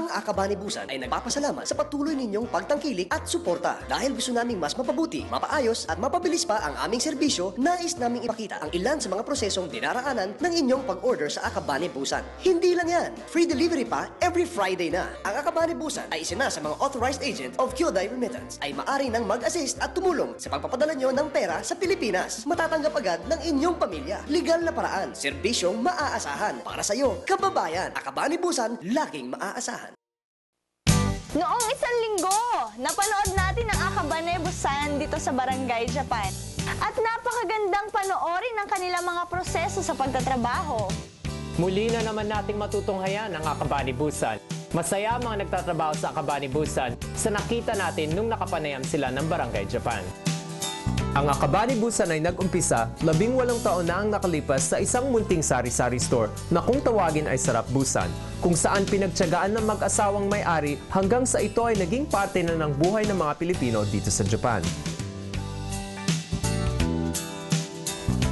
Ang Akabani Busan ay nagpapasalamat sa patuloy ninyong pagtangkilik at suporta. Dahil gusto naming mas mapabuti, mapaayos at mapabilis pa ang aming serbisyo, nais naming ipakita ang ilan sa mga prosesong dinaraanan ng inyong pag-order sa Akabani Busan. Hindi lang yan, free delivery pa every Friday na. Ang Akabani Busan ay isa na sa mga authorized agent of Kyodai Remittance ay maaari nang mag-assist at tumulong sa pagpapadala nyo ng pera sa Pilipinas. Matatanggap agad ng inyong pamilya. Legal na paraan, serbisyong maaasahan. Para sa iyo, kababayan, Akabani Busan, laging maaasahan. Noong isang linggo, napanood natin ang Akabane Busan dito sa Barangay Japan. At napakagandang panoorin ang kanilang mga proseso sa pagtatrabaho. Muli na naman nating matutunghayan ang Akabani Busan. Masaya ang mga nagtatrabaho sa Akabani Busan sa nakita natin nung nakapanayam sila ng Barangay Japan. Ang Akabani Busan ay nag-umpisa 18 taon na ang nakalipas sa isang munting sari-sari store na kung tawagin ay Sarap Busan, kung saan pinagtiyagaan ng mag-asawang may-ari hanggang sa ito ay naging parte na ng buhay ng mga Pilipino dito sa Japan.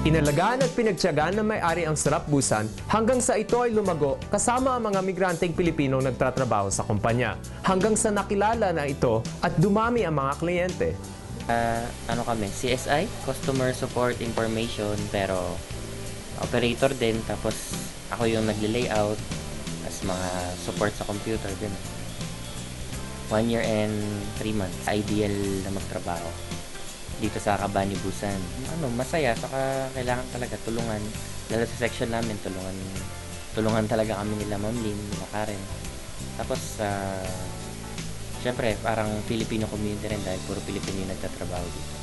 Inalagaan at pinagtiyagaan ng may-ari ang Sarap Busan hanggang sa ito ay lumago kasama ang mga migranteng Pilipinong nagtatrabaho sa kumpanya, hanggang sa nakilala na ito at dumami ang mga kliyente. Ano kami, CSI, Customer Support Information, pero operator din, tapos ako yung nagle-layout, as mga support sa computer din. 1 year and 3 months, ideal na magtrabaho dito sa Akabani Busan. Masaya, saka kailangan talaga tulungan, lalo sa section namin, tulungan talaga kami nila Ma'am Lynn, nila Karen. Tapos siyempre, parang Filipino community rin dahil puro Pilipino yung nagtatrabaho dito.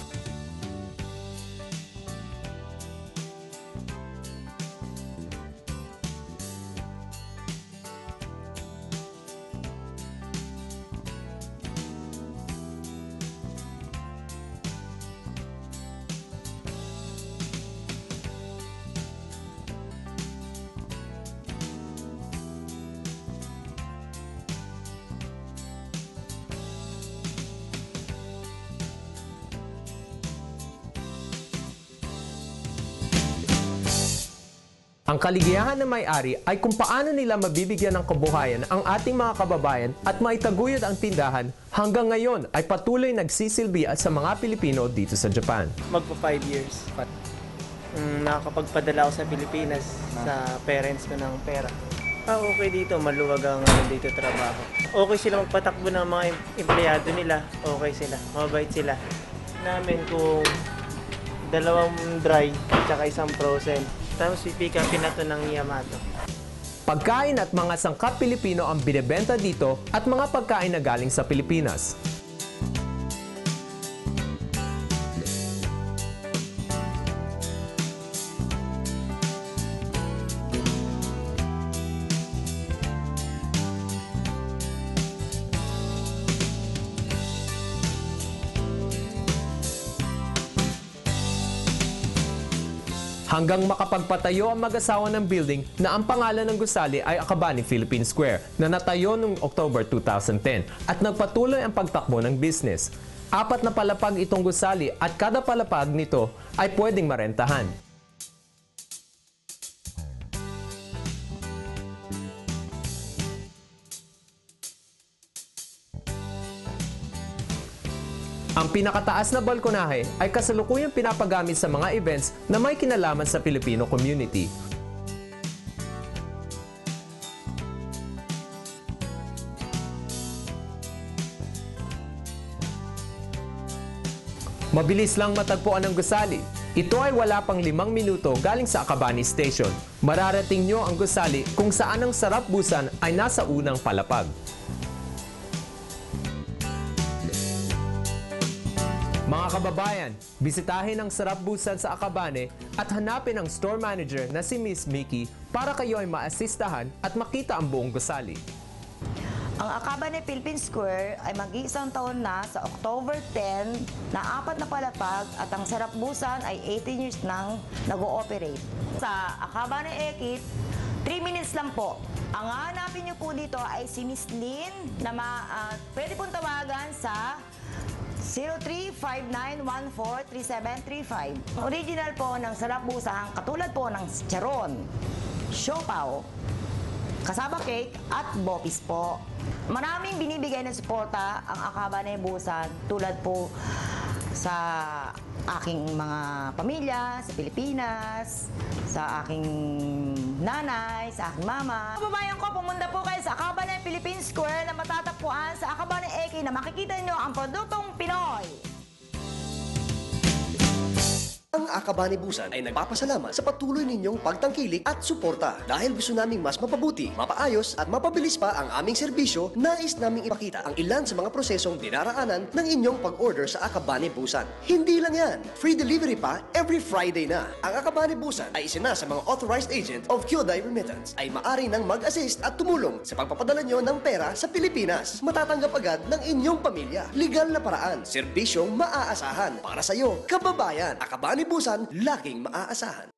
Ang kaligayahan ng may-ari ay kung paano nila mabibigyan ng kabuhayan ang ating mga kababayan at maitaguyod ang tindahan hanggang ngayon ay patuloy nagsisilbi at sa mga Pilipino dito sa Japan. Magpa 5 years. Nakakapagpadala ako sa Pilipinas sa parents ko ng pera. Okay dito, maluwag ang dito trabaho. Okay sila magpatakbo ng mga empleyado nila. Okay sila, mabait sila. Namin kung 2 dry at isang frozen. Tapos pipick upin na ito ng Yamato. Pagkain at mga sangkap Pilipino ang binebenta dito at mga pagkain na galing sa Pilipinas. Hanggang makapagpatayo ang mag-asawa ng building na ang pangalan ng gusali ay Akabani Philippine Square na natayo noong October 2010 at nagpatuloy ang pagtakbo ng business. 4 na palapag itong gusali at kada palapag nito ay pwedeng marentahan. Ang pinakataas na balkonahe ay kasalukuyang pinapagamit sa mga events na may kinalaman sa Filipino community. Mabilis lang matagpuan ang gusali. Ito ay wala pang 5 minuto galing sa Akabani Station. Mararating nyo ang gusali kung saan ang Sarap Busan ay nasa unang palapag. Mga kababayan, bisitahin ang Sarap Busan sa Akabane at hanapin ang store manager na si Miss Mickey para kayo ay maasistahan at makita ang buong gusali. Ang Akabane Philippine Square ay mag-iisang taon na sa October 10 na 4 na palapag at ang Sarap Busan ay 18 years nang nag-ooperate. Sa Akabane Ekit, 3 minutes lang po. Ang hanapin niyo po dito ay si Miss Lynn na pwede pong tawagan sa 0359143735. Original po ng Sarap Busan, katulad po ng chicharon, siopaw, kasama cake at bopis po. Maraming binibigay ng suporta ang Akabane Busan tulad po sa aking mga pamilya sa Pilipinas, sa aking nanay, sa aking mama. Kababayan ko, pumunta po kayo sa Akabane Philippine Square na matatagpuan sa Akabane Eki na makikita nyo ang produktong Pinoy. Ang Akabane Busan ay nagpapasalamat sa patuloy ninyong pagtangkilik at suporta. Dahil gusto naming mas mapabuti, mapaayos at mapabilis pa ang aming serbisyo, nais naming ipakita ang ilan sa mga prosesong dinaraanan ng inyong pag-order sa Akabane Busan. Hindi lang yan, free delivery pa every Friday na. Ang Akabane Busan ay isa na sa mga authorized agent of Kyodai Remittance ay maaari nang mag-assist at tumulong sa pagpapadala nyo ng pera sa Pilipinas. Matatanggap agad ng inyong pamilya. Legal na paraan, serbisyong maaasahan para sa iyo, kababayan. Akabane Busan, laging maaasahan.